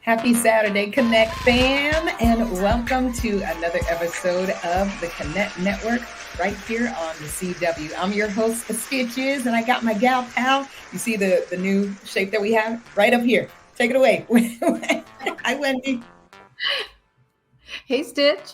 Happy Saturday, Connect fam, and welcome to another episode of the Connect Network right here on the CW. I'm your host, Stitches, and I got my gal pal. You see the new shape that we have right up here. Take it away. Hi, Wendy. Hey, Stitch.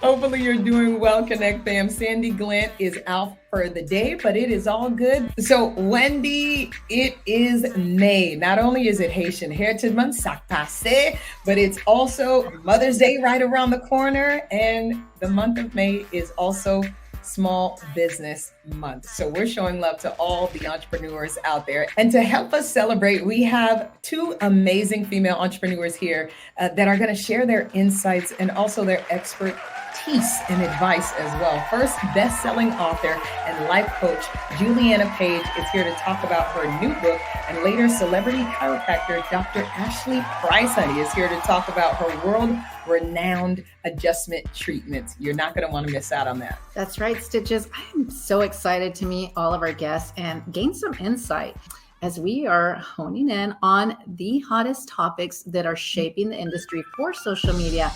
Hopefully you're doing well, Connect fam. Sandy Glant is out for the day, but it is all good. So, Wendy, it is May. Not only is it Haitian Heritage Month, sac passe, but it's also Mother's Day right around the corner. And the month of May is also Small Business Month. So we're showing love to all the entrepreneurs out there. And to help us celebrate, we have two amazing female entrepreneurs here that are going to share their insights and also their expertise and advice as well. First, best-selling author and life coach Juliana Page is here to talk about her new book, and later celebrity chiropractor Dr. Ashley Price Honey is here to talk about her world-renowned adjustment treatments. You're not going to want to miss out on that. That's right, Stitches. I am so excited to meet all of our guests and gain some insight as we are honing in on the hottest topics that are shaping the industry for social media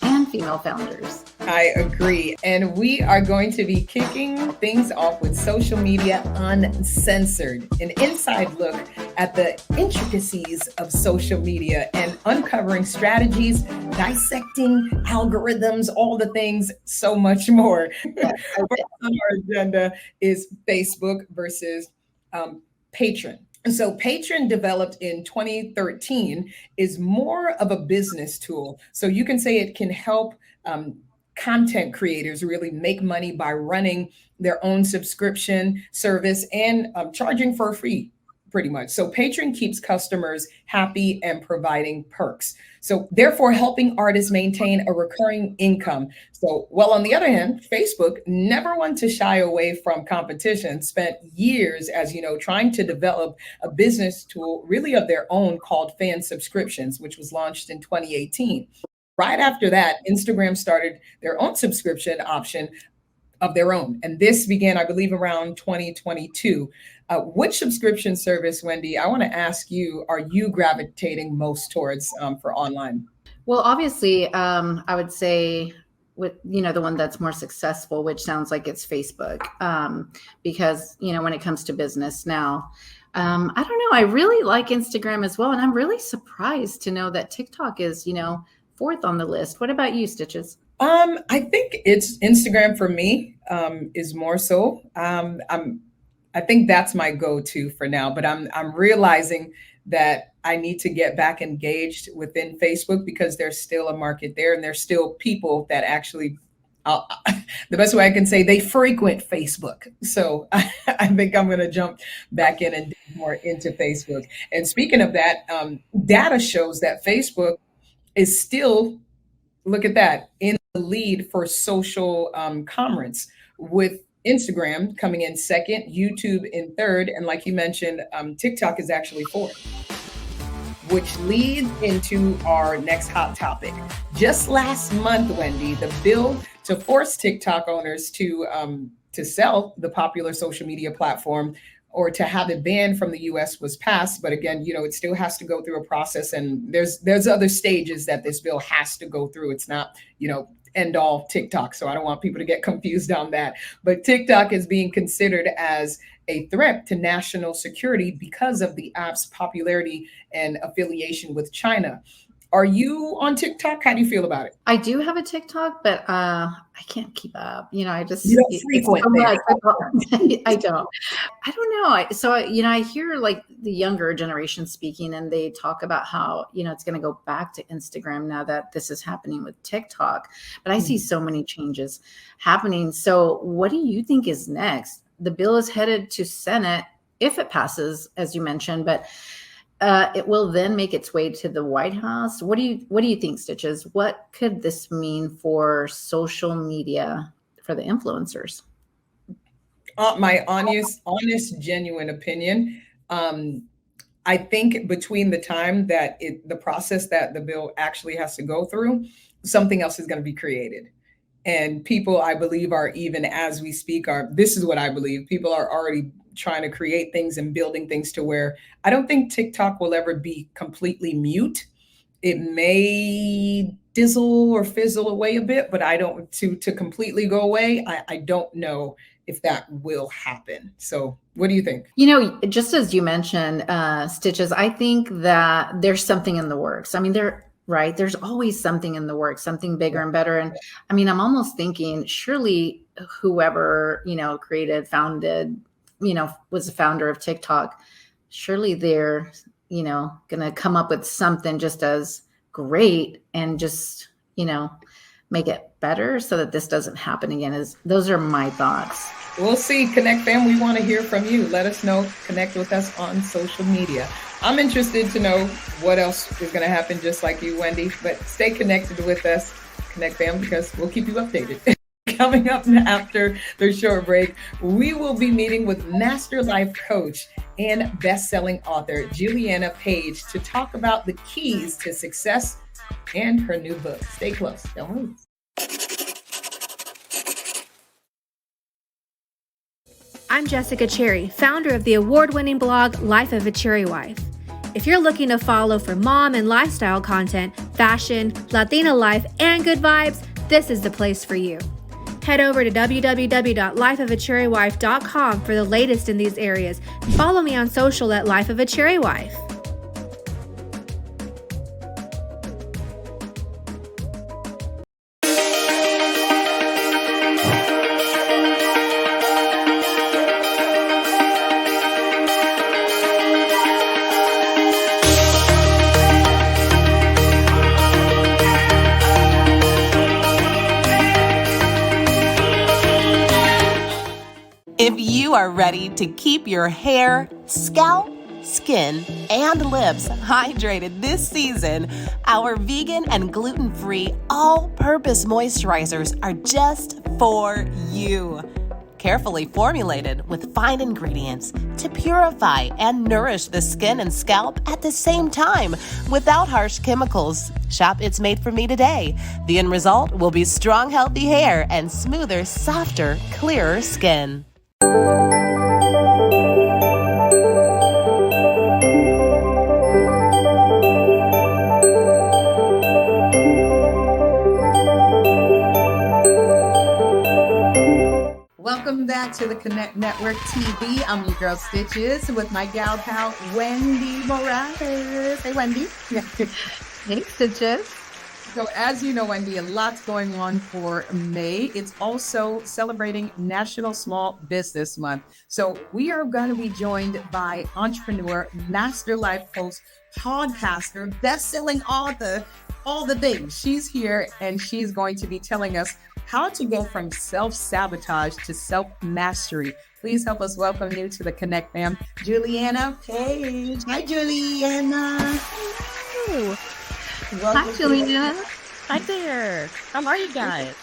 and female founders. I agree. And we are going to be kicking things off with Social Media Uncensored, an inside look at the intricacies of social media and uncovering strategies, dissecting algorithms, all the things, so much more. First on our agenda is Facebook versus Patreon. So Patreon, developed in 2013, is more of a business tool. So you can say it can help content creators really make money by running their own subscription service and charging for a fee, pretty much. So Patreon keeps customers happy and providing perks. So therefore helping artists maintain a recurring income. So, well, on the other hand, Facebook, never one to shy away from competition, spent years, as you know, trying to develop a business tool really of their own called fan subscriptions, which was launched in 2018. Right after that, Instagram started their own subscription option of their own. And this began, I believe, around 2022. Which subscription service, Wendy, I want to ask you, are you gravitating most towards for online? Well, obviously, I would say with, the one that's more successful, which sounds like it's Facebook, because, when it comes to business now, I don't know, I really like Instagram as well. And I'm really surprised to know that TikTok is, fourth on the list. What about you, Stitches? I think it's Instagram for me, is more so. I think that's my go-to for now, but I'm realizing that I need to get back engaged within Facebook because there's still a market there and there's still people that actually, the best way I can say, they frequent Facebook. So I think I'm going to jump back in and dig more into Facebook. And speaking of that, data shows that Facebook is still, look at that, in the lead for social commerce, with Instagram coming in second, YouTube in third, and like you mentioned, TikTok is actually fourth, which leads into our next hot topic. Just last month, Wendy, the bill to force TikTok owners to sell the popular social media platform or to have it banned from the US was passed. But again, it still has to go through a process, and there's other stages that this bill has to go through. It's not, end all TikTok. So I don't want people to get confused on that. But TikTok is being considered as a threat to national security because of the app's popularity and affiliation with China. Are you on TikTok? How do you feel about it? I do have a TikTok, but I can't keep up. I just You don't frequent there. I don't. I don't know. I hear like the younger generation speaking, and they talk about how it's going to go back to Instagram now that this is happening with TikTok. But I see so many changes happening. So, what do you think is next? The bill is headed to Senate if it passes, as you mentioned, but it will then make its way to the White House. What do you think, Stitches? What could this mean for social media for the influencers? My honest, genuine opinion. I think between the time that the process that the bill actually has to go through, something else is going to be created. And people, I believe, are, even as we speak, this is what I believe, people are already trying to create things and building things to where I don't think TikTok will ever be completely mute. it may dizzle or fizzle away a bit, but I don't to completely go away. I don't know if that will happen. So what do you think? Just as you mentioned, Stitches, I think that there's something in the works. I mean, there's always something in the works, something bigger and better. And I mean, I'm almost thinking surely whoever, founded, was the founder of TikTok, surely they're, going to come up with something just as great and just, make it better so that this doesn't happen again. Those are my thoughts. We'll see. Connect fam, we want to hear from you. Let us know. Connect with us on social media. I'm interested to know what else is going to happen, just like you, Wendy. But stay connected with us, Connect fam, because we'll keep you updated. Coming up after the short break, we will be meeting with Master Life Coach and best-selling author Juliana Page to talk about the keys to success and her new book. Stay close. Don't move. I'm Jessica Cherry, founder of the award-winning blog Life of a Cherry Wife. If you're looking to follow for mom and lifestyle content, fashion, Latina life, and good vibes, this is the place for you. Head over to www.lifeofacherrywife.com for the latest in these areas. Follow me on social at Life of a Cherry Wife. If you are ready to keep your hair, scalp, skin, and lips hydrated this season, our vegan and gluten-free all-purpose moisturizers are just for you. Carefully formulated with fine ingredients to purify and nourish the skin and scalp at the same time without harsh chemicals. Shop It's Made For Me today. The end result will be strong, healthy hair and smoother, softer, clearer skin. Welcome back to the Connect Network TV. I'm your girl Stitches with my gal pal Wendy Morales. Hey, Wendy. Hey, Stitches. So as you know, Wendy, a lot's going on for May. It's also celebrating National Small Business Month. So we are going to be joined by entrepreneur, master life coach, podcaster, best-selling author, all the things. She's here and she's going to be telling us how to go from self-sabotage to self-mastery. Please help us welcome you to the Connect fam, Juliana Page. Hi, Juliana. Hello. Hi, Juliana. Hi there. How are you guys?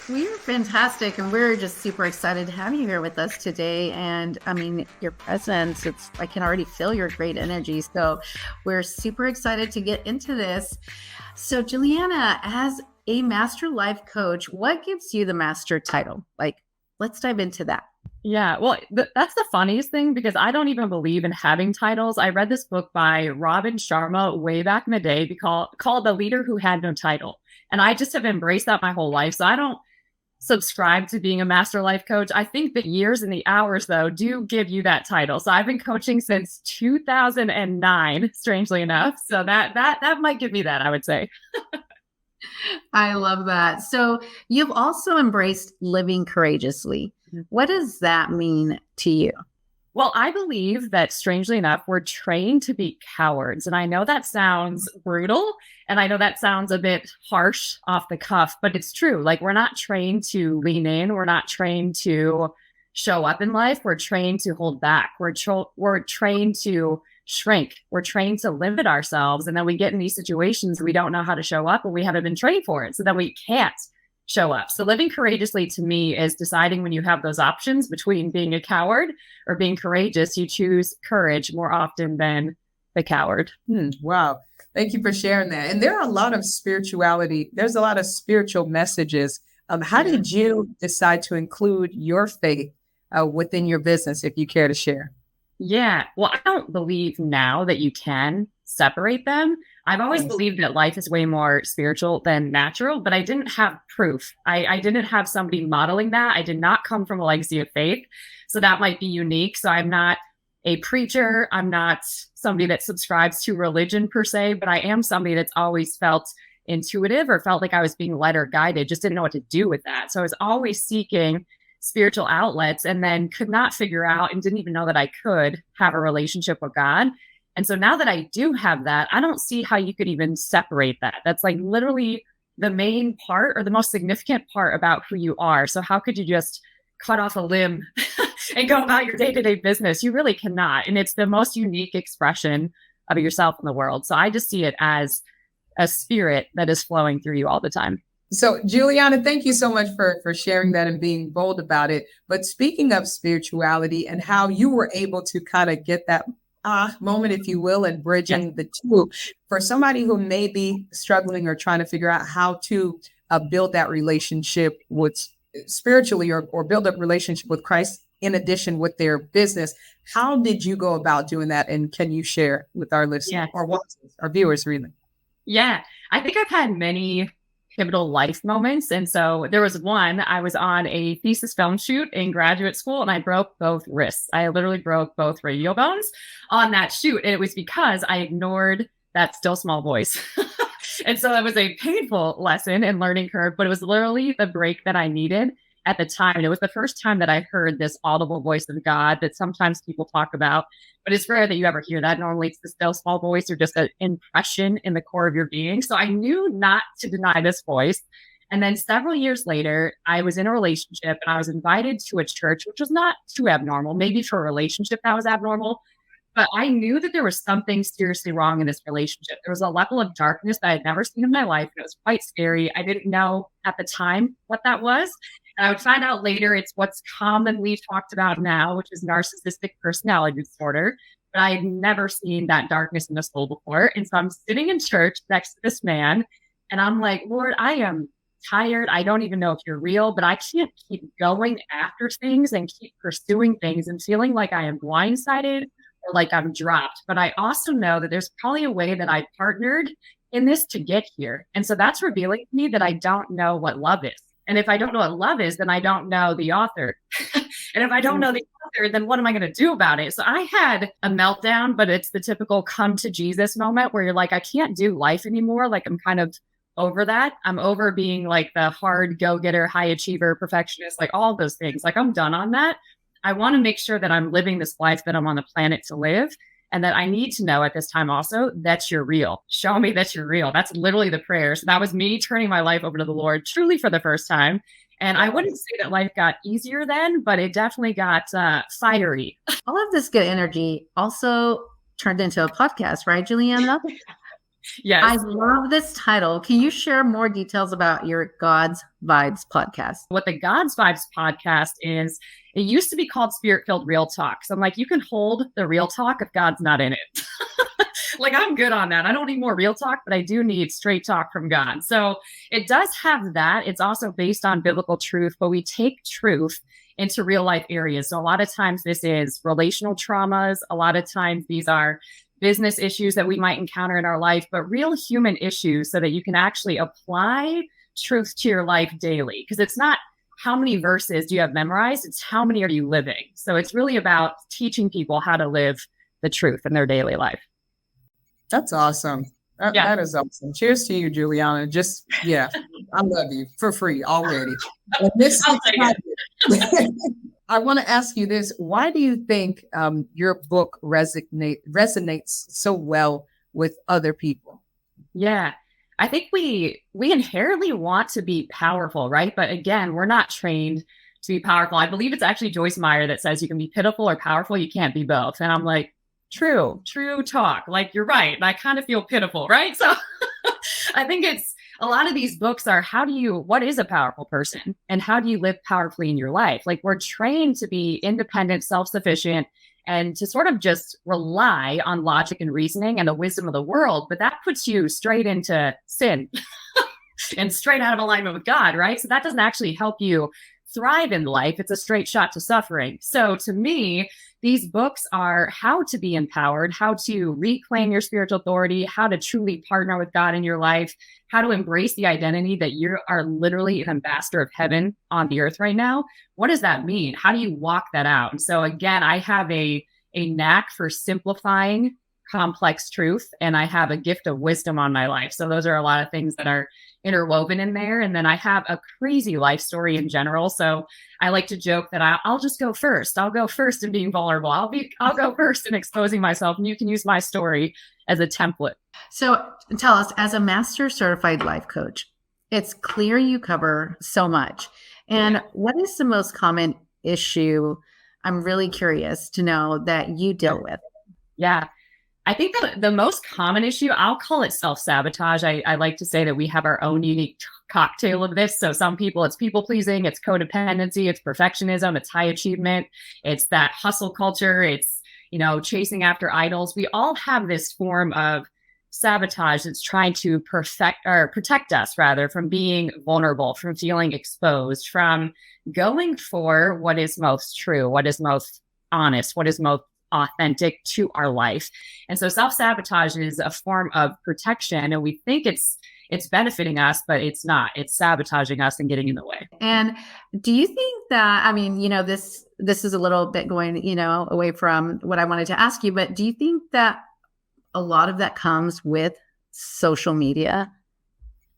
We are fantastic, and we're just super excited to have you here with us today. And I mean, your presence, I can already feel your great energy. So we're super excited to get into this. So Juliana, as a master life coach, what gives you the master title? Let's dive into that. Yeah, well, that's the funniest thing because I don't even believe in having titles. I read this book by Robin Sharma way back in the day called The Leader Who Had No Title. And I just have embraced that my whole life. So I don't subscribe to being a master life coach. I think the years and the hours, though, do give you that title. So I've been coaching since 2009, strangely enough. So that might give me that, I would say. I love that. So you've also embraced living courageously. What does that mean to you? Well, I believe that, strangely enough, we're trained to be cowards. And I know that sounds brutal, and I know that sounds a bit harsh off the cuff, but it's true. We're not trained to lean in. We're not trained to show up in life. We're trained to hold back. We're trained to shrink. We're trained to limit ourselves. And then we get in these situations we don't know how to show up, or we haven't been trained for it. So then we can't show up. So living courageously to me is deciding when you have those options between being a coward or being courageous, you choose courage more often than the coward. Wow. Thank you for sharing that. And there are a lot of spirituality. There's a lot of spiritual messages. How did you decide to include your faith within your business, if you care to share? Yeah. Well, I don't believe now that you can separate them. I've always believed that life is way more spiritual than natural, but I didn't have proof. I didn't have somebody modeling that. I did not come from a legacy of faith. So that might be unique. So I'm not a preacher. I'm not somebody that subscribes to religion per se, but I am somebody that's always felt intuitive or felt like I was being led or guided, just didn't know what to do with that. So I was always seeking spiritual outlets and then could not figure out and didn't even know that I could have a relationship with God. And so now that I do have that, I don't see how you could even separate that. That's like literally the main part or the most significant part about who you are. So how could you just cut off a limb and go about your day-to-day business? You really cannot. And it's the most unique expression of yourself in the world. So I just see it as a spirit that is flowing through you all the time. So, Juliana, thank you so much for sharing that and being bold about it. But speaking of spirituality and how you were able to kind of get that moment, if you will, and bridging the two, for somebody who may be struggling or trying to figure out how to build that relationship with spiritually or build a relationship with Christ in addition with their business, how did you go about doing that? And can you share with our listeners or watchers, our viewers, really? Yeah, I think I've had many pivotal life moments. And so there was one, I was on a thesis film shoot in graduate school and I broke both wrists. I literally broke both radial bones on that shoot. And it was because I ignored that still small voice. And so that was a painful lesson and learning curve, but it was literally the break that I needed at the time. And it was the first time that I heard this audible voice of God that sometimes people talk about, but it's rare that you ever hear that. Normally it's the still small voice or just an impression in the core of your being. So I knew not to deny this voice. And then several years later, I was in a relationship and I was invited to a church, which was not too abnormal. Maybe for a relationship that was abnormal, but I knew that there was something seriously wrong in this relationship. There was a level of darkness that I had never seen in my life. And it was quite scary. I didn't know at the time what that was. And I would find out later it's what's commonly talked about now, which is narcissistic personality disorder. But I had never seen that darkness in the soul before. And so I'm sitting in church next to this man. And I'm like, Lord, I am tired. I don't even know if you're real, but I can't keep going after things and keep pursuing things and feeling like I am blindsided or like I'm dropped. But I also know that there's probably a way that I partnered in this to get here. And so that's revealing to me that I don't know what love is. And if I don't know what love is, then I don't know the author. And if I don't know the author, then what am I going to do about it? So I had a meltdown, but it's the typical come to Jesus moment where you're like, I can't do life anymore. Like I'm kind of over that. I'm over being like the hard go-getter, high achiever, perfectionist, like all those things. Like I'm done on that. I want to make sure that I'm living this life that I'm on the planet to live. And that I need to know at this time also that you're real. Show me that you're real. That's literally the prayer. So that was me turning my life over to the Lord truly for the first time. And I wouldn't say that life got easier then, but it definitely got fiery. All of this good energy also turned into a podcast, right, Juliana? Yes. I love this title. Can you share more details about your God's Vibes podcast? What the God's Vibes podcast is, it used to be called Spirit Filled Real Talk. So I'm like, you can hold the real talk if God's not in it. Like I'm good on that. I don't need more real talk, but I do need straight talk from God. So it does have that. It's also based on biblical truth, but we take truth into real life areas. So a lot of times this is relational traumas. A lot of times these are business issues that we might encounter in our life, but real human issues so that you can actually apply truth to your life daily. Because it's not how many verses do you have memorized, it's how many are you living. So it's really about teaching people how to live the truth in their daily life. That's awesome. That is awesome. Cheers to you, Juliana. Just, I love you for free already. And this I want to ask you this. Why do you think your book resonates so well with other people? Yeah, I think we inherently want to be powerful, right? But again, we're not trained to be powerful. I believe it's actually Joyce Meyer that says you can be pitiful or powerful. You can't be both. And I'm like, true talk. Like, you're right. And I kind of feel pitiful, right? So I think it's a lot of these books are what is a powerful person and how do you live powerfully in your life? Like we're trained to be independent, self-sufficient, and to sort of just rely on logic and reasoning and the wisdom of the world. But that puts you straight into sin and straight out of alignment with God, right? So that doesn't actually help you thrive in life. It's a straight shot to suffering. So to me, these books are how to be empowered, how to reclaim your spiritual authority, how to truly partner with God in your life, how to embrace the identity that you are literally an ambassador of heaven on the earth right now. What does that mean? How do you walk that out? And so again, I have a knack for simplifying complex truth, and I have a gift of wisdom on my life. So those are a lot of things that are interwoven in there. And then I have a crazy life story in general. So I like to joke that I'll just go first. I'll go first in being vulnerable. I'll go first in exposing myself, and you can use my story as a template. So tell us, as a master certified life coach, it's clear you cover so much. And what is the most common issue? I'm really curious to know that you deal with. Yeah. I think that the most common issue, I'll call it self-sabotage. I like to say that we have our own unique cocktail of this. So some people, it's people pleasing, it's codependency, it's perfectionism, it's high achievement, it's that hustle culture, it's, chasing after idols. We all have this form of sabotage that's trying to protect us rather from being vulnerable, from feeling exposed, from going for what is most true, what is most honest, what is most authentic to our life. And so self-sabotage is a form of protection, and we think it's benefiting us, but it's not. It's sabotaging us and getting in the way. And do you think that, this is a little bit going, away from what I wanted to ask you, but do you think that a lot of that comes with social media?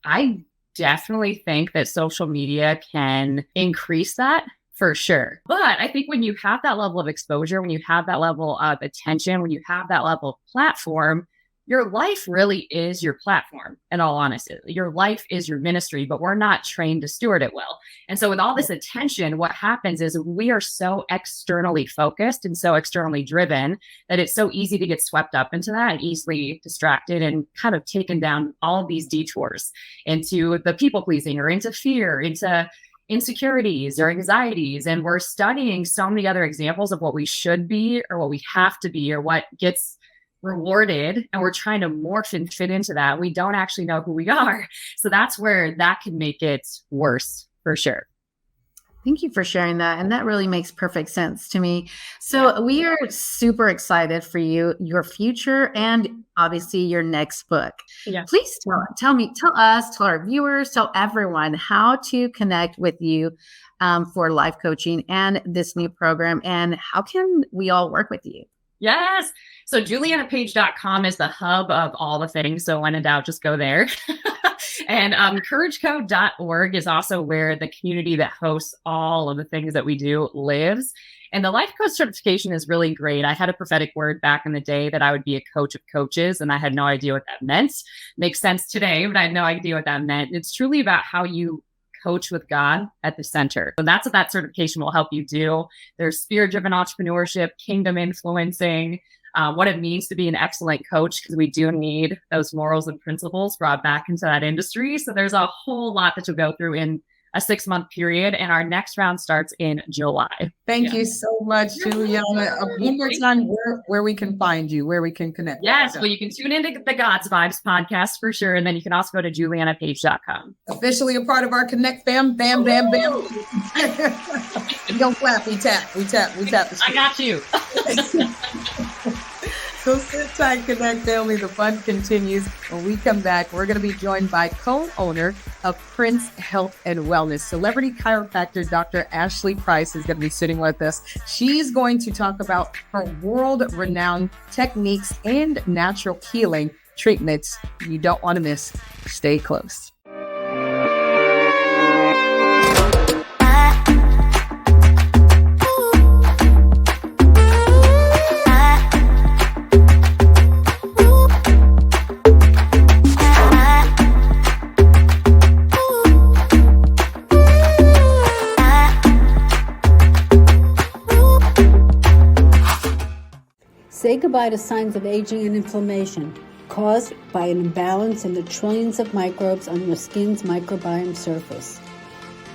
I definitely think that social media can increase that. For sure. But I think when you have that level of exposure, when you have that level of attention, when you have that level of platform, your life really is your platform. In all honesty, your life is your ministry, but we're not trained to steward it well. And so with all this attention, what happens is we are so externally focused and so externally driven that it's so easy to get swept up into that and easily distracted and kind of taken down all of these detours into the people pleasing or into fear, into insecurities or anxieties. And we're studying so many other examples of what we should be or what we have to be or what gets rewarded. And we're trying to morph and fit into that. We don't actually know who we are. So that's where that can make it worse for sure. Thank you for sharing that. And that really makes perfect sense to me. So we are super excited for you, your future, and obviously your next book. Yeah. Please tell us, tell our viewers, tell everyone how to connect with you for life coaching and this new program, and how can we all work with you? Yes. So julianapage.com is the hub of all the things. So when in doubt, just go there. And couragecode.org is also where the community that hosts all of the things that we do lives. And the life coach certification is really great. I had a prophetic word back in the day that I would be a coach of coaches, and I had no idea what that meant. Makes sense today, but I had no idea what that meant. It's truly about how you coach with God at the center. So that's what that certification will help you do. There's spirit-driven entrepreneurship, kingdom influencing, what it means to be an excellent coach, because we do need those morals and principles brought back into that industry. So there's a whole lot that you'll go through in a 6-month period. And our next round starts in July. Thank you so much, Juliana. One more time, where we can find you, where we can connect. Yes, well, you can tune into the God's Vibes podcast for sure. And then you can also go to julianapage.com. Officially a part of our Connect fam. Bam, bam, bam. We don't clap, we tap. I got you. So sit tight, Connect family. The fun continues. When we come back, we're going to be joined by co-owner of Prince Health and Wellness. Celebrity chiropractor Dr. Ashley Price is going to be sitting with us. She's going to talk about her world-renowned techniques and natural healing treatments you don't want to miss. Stay close. Say goodbye to signs of aging and inflammation caused by an imbalance in the trillions of microbes on your skin's microbiome surface.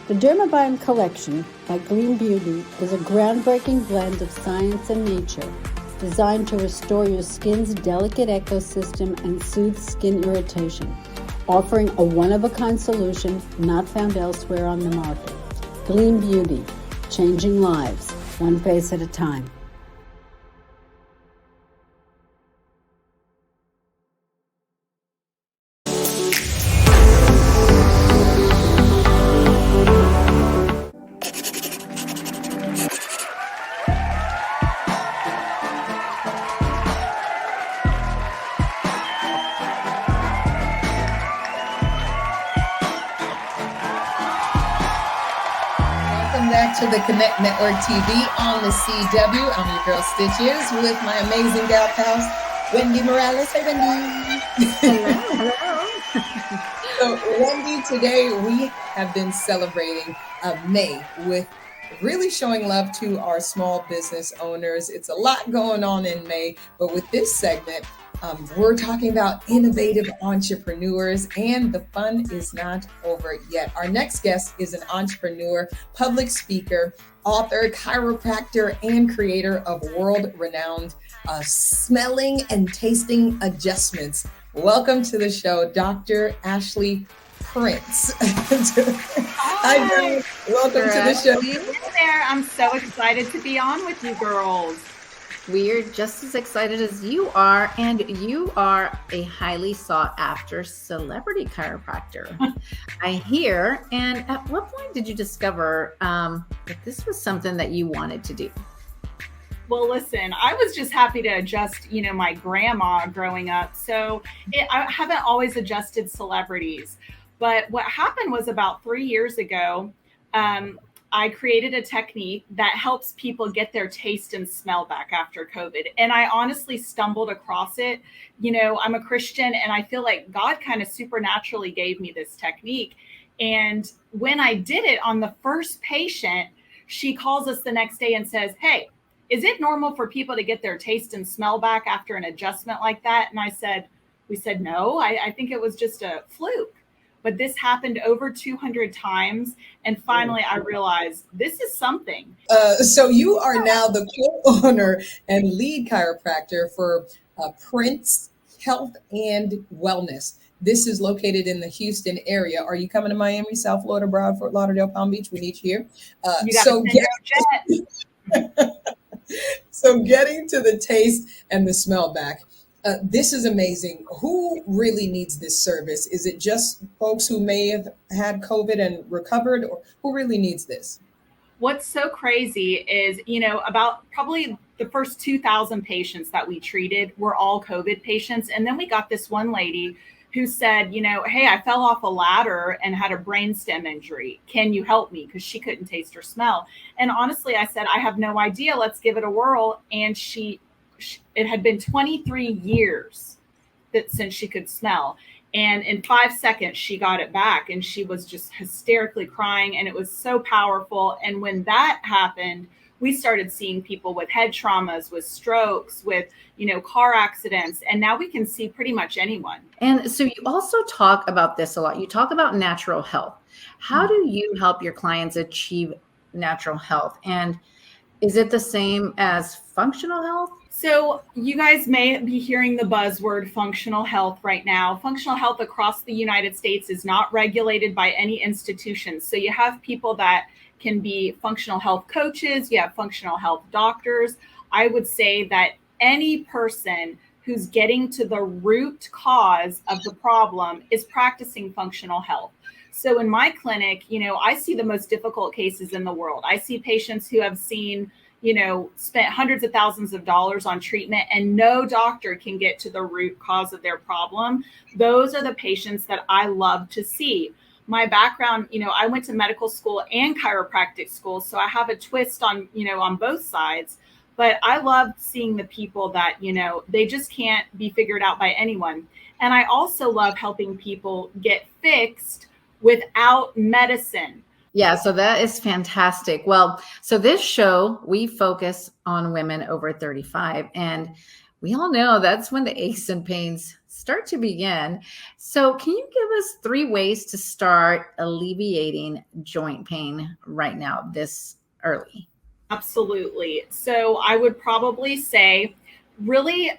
The Dermabiome Collection by Green Beauty is a groundbreaking blend of science and nature designed to restore your skin's delicate ecosystem and soothe skin irritation, offering a one-of-a-kind solution not found elsewhere on the market. Gleam Beauty, changing lives, one face at a time. Welcome back to the Connect Network TV on the CW. I'm your girl Stitches with my amazing gal pals, Wendy Morales. Hey, Wendy. Hello. So, Wendy, today we have been celebrating May with really showing love to our small business owners. It's a lot going on in May, but with this segment, we're talking about innovative entrepreneurs, and the fun is not over yet. Our next guest is an entrepreneur, public speaker, author, chiropractor, and creator of world-renowned smelling and tasting adjustments. Welcome to the show, Dr. Ashley Prince. Hi, welcome to the show. Hey there. I'm so excited to be on with you girls. We're just as excited as you are, and you are a highly sought after celebrity chiropractor. I hear. And at what point did you discover that this was something that you wanted to do? Well, listen, I was just happy to adjust, my grandma growing up. So I haven't always adjusted celebrities. But what happened was about 3 years ago, I created a technique that helps people get their taste and smell back after COVID. And I honestly stumbled across it. I'm a Christian, and I feel like God kind of supernaturally gave me this technique. And when I did it on the first patient, she calls us the next day and says, "Hey, is it normal for people to get their taste and smell back after an adjustment like that?" And we said, "No, I think it was just a fluke." But this happened over 200 times. And finally, I realized this is something. So you are now the co-owner and lead chiropractor for Prince Health and Wellness. This is located in the Houston area. Are you coming to Miami, South Florida, Broward, Fort Lauderdale, Palm Beach? We need you here. You got to send your jet. So getting to the taste and the smell back. This is amazing. Who really needs this service? Is it just folks who may have had COVID and recovered, or who really needs this? What's so crazy is, about probably the first 2,000 patients that we treated were all COVID patients. And then we got this one lady who said, "Hey, I fell off a ladder and had a brainstem injury. Can you help me?" Because she couldn't taste or smell. And honestly, I said, "I have no idea. Let's give it a whirl." And it had been 23 years since she could smell. And in 5 seconds, she got it back, and she was just hysterically crying, and it was so powerful. And when that happened, we started seeing people with head traumas, with strokes, with, car accidents. And now we can see pretty much anyone. And so you also talk about this a lot. You talk about natural health. How do you help your clients achieve natural health? And is it the same as functional health? So you guys may be hearing the buzzword functional health right now. Functional health across the United States is not regulated by any institution. So you have people that can be functional health coaches, you have functional health doctors. I would say that any person who's getting to the root cause of the problem is practicing functional health. So in my clinic, I see the most difficult cases in the world. I see patients who have spent hundreds of thousands of dollars on treatment, and no doctor can get to the root cause of their problem. Those are the patients that I love to see. My background, I went to medical school and chiropractic school, so I have a twist on both sides. But I love seeing the people that, they just can't be figured out by anyone. And I also love helping people get fixed without medicine. Yeah, so that is fantastic. Well, so this show, we focus on women over 35, and we all know that's when the aches and pains start to begin. So can you give us 3 ways to start alleviating joint pain right now, this early? Absolutely. So I would probably say really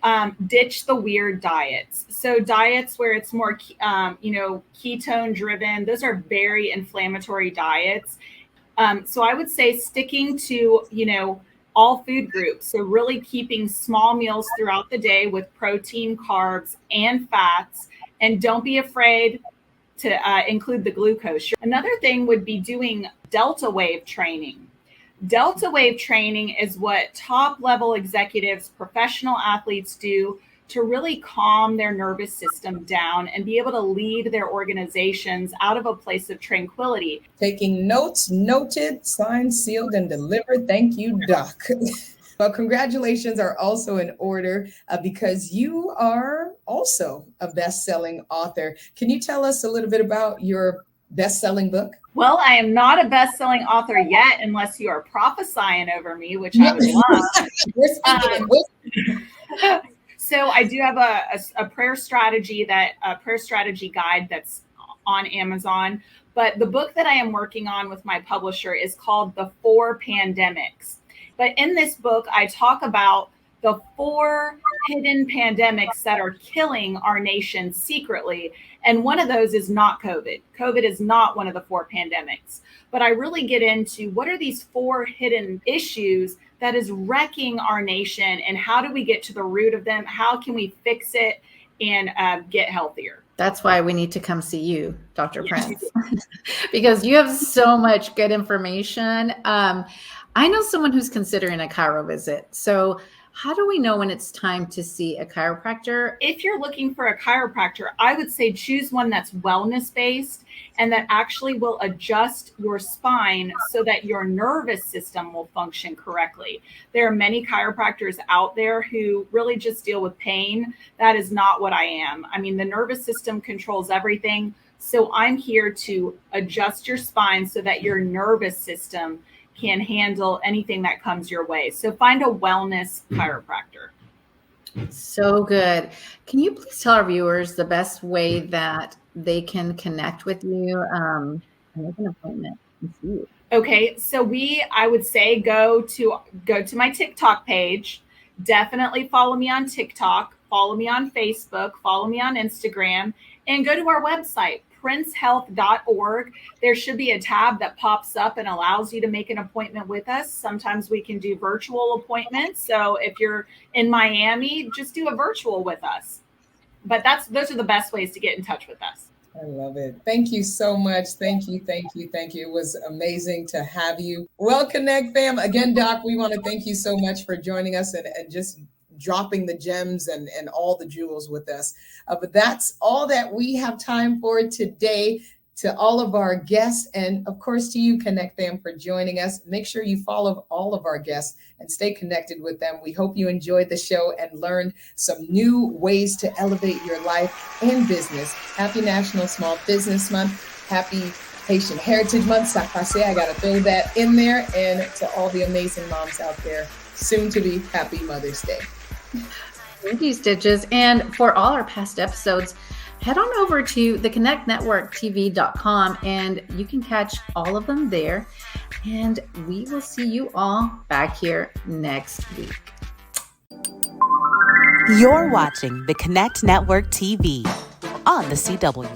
ditch the weird diets. So diets where it's more, ketone driven, those are very inflammatory diets. So I would say sticking to, all food groups. So really keeping small meals throughout the day with protein, carbs, and fats. And don't be afraid to include the glucose. Another thing would be doing delta wave training. Delta wave training is what top level executives, professional athletes do to really calm their nervous system down and be able to lead their organizations out of a place of tranquility. Taking notes, noted, signed, sealed, and delivered. Thank you, Doc. Well, congratulations are also in order because you are also a best-selling author. Can you tell us a little bit about your best-selling book? Well, I am not a best-selling author yet, unless you are prophesying over me, which I would love. We're speaking it. So I do have a prayer strategy guide that's on Amazon. But the book that I am working on with my publisher is called The 4 Pandemics. But in this book, I talk about the 4 hidden pandemics that are killing our nation secretly. And one of those is not COVID. COVID is not one of the 4 pandemics. But I really get into what are these 4 hidden issues that is wrecking our nation, and how do we get to the root of them? How can we fix it and get healthier? That's why we need to come see you, Dr. Prince, because you have so much good information. I know someone who's considering a chiro visit. So how do we know when it's time to see a chiropractor? If you're looking for a chiropractor, I would say choose one that's wellness-based and that actually will adjust your spine so that your nervous system will function correctly. There are many chiropractors out there who really just deal with pain. That is not what I am. I mean, the nervous system controls everything. So I'm here to adjust your spine so that your nervous system can handle anything that comes your way. So find a wellness chiropractor. So good. Can you please tell our viewers the best way that they can connect with you and make an appointment with you? Okay, so I would say go to my TikTok page. Definitely follow me on TikTok, follow me on Facebook, follow me on Instagram, and go to our website, princehealth.org. There should be a tab that pops up and allows you to make an appointment with us. Sometimes we can do virtual appointments. So if you're in Miami, just do a virtual with us. But those are the best ways to get in touch with us. I love it. Thank you so much. Thank you. It was amazing to have you. Well, Connect fam. Again, Doc, we want to thank you so much for joining us and just dropping the gems and all the jewels with us. But that's all that we have time for today. To all of our guests, and of course to you, Connect fam, for joining us. Make sure you follow all of our guests and stay connected with them. We hope you enjoyed the show and learned some new ways to elevate your life and business. Happy National Small Business Month. Happy Haitian Heritage Month. Sakase, I got to throw that in there. And to all the amazing moms out there, soon to be happy Mother's Day. Thank you, Stitches. And for all our past episodes, head on over to theconnectnetworktv.com and you can catch all of them there. And we will see you all back here next week. You're watching the Connect Network TV on the CW.